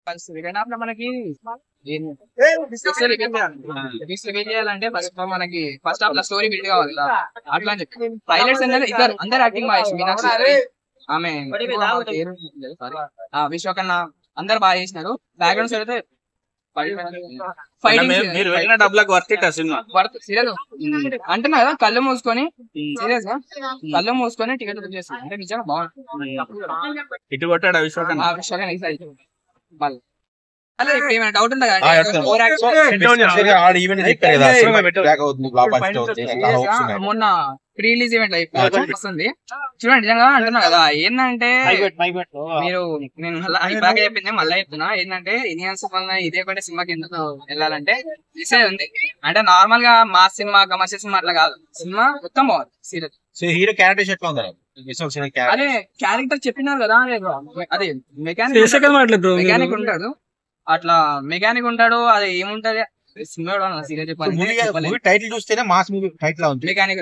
Second half లో మనకి reveal చేయాలంటే ఫస్ట్ మనకి ఫస్ట్ హాఫ్ లో స్టోరీ బిల్డ్ కావాలి కదా, అట్లా అని చెప్పి హైలైట్స్ అనేది ఇద్దరు అందరు యాక్టింగ్ బాగా చేసి మీనాక్షి ఆమె విశ్వకన్న అందరు బాగా చేసినారు. బ్యాక్గ్రౌండ్ అయితే అంటున్నా కదా, కళ్ళు మూసుకొని సీరియస్ గా కళ్ళు మూసుకొని టికెట్ బుక్ చేస్తాను అంటే నిజంగా బాగుంది. అదే ఇప్పుడు ఏమైనా డౌట్ ఉందా మొన్న ప్రీ రిలీజ్ ఈవెంట్ వస్తుంది చూడండి. నిజంగా అంటున్నా కదా, ఏంటంటే మీరు నేను బాగా చెప్పింది మళ్ళీ చెప్తున్నా, ఏంటంటే ఇండియన్స్ వల్ల ఇదే ఒకటి సినిమాకి ఎందుకు వెళ్ళాలంటే మెసేజ్ ఉంది. అంటే నార్మల్ గా మా సినిమా కమర్షియల్ సినిమా అట్లా కాదు, సినిమా మొత్తం బాగుంది. సీరియస్ హీరో క్యారెక్టర్ ఎట్లా ఉంది? అదే క్యారెక్టర్ చెప్పినారు కదా, అదే మెకానిక్ ఉంటాడు, అట్లా మెకానిక్ ఉంటాడు. అది ఏముంటది సినిమా టైటిల్ చూస్తేనే మాస్ మూవీ టైటిల్ ఉంది mechanic.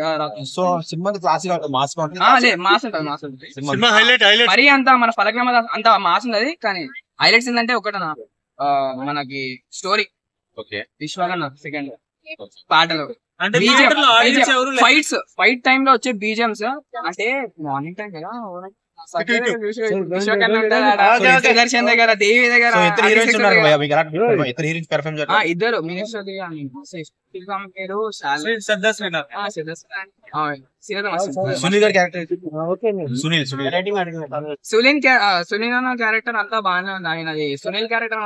So cinema class mass mass ఉంటుంది మరీ అంత మన ఫలక్నామా అంత మాస్ ఉన్నది. కానీ హైలైట్స్ ఏంటంటే ఒకటనా మనకి స్టోరీ విశ్వకన్న సెకండ్ పాటలు ఫైట్ టైమ్ లో వచ్చే బీజిఎమ్స్ అంటే మార్నింగ్ టైం కదా, సుదర్శన్ దగ్గర దేవి దగ్గర ఇద్దరు మినిస్టర్ సునీల్ అన్న క్యారెక్టర్ అంతా బాగానే ఉంది. ఆయనది సునీల్ క్యారెక్టర్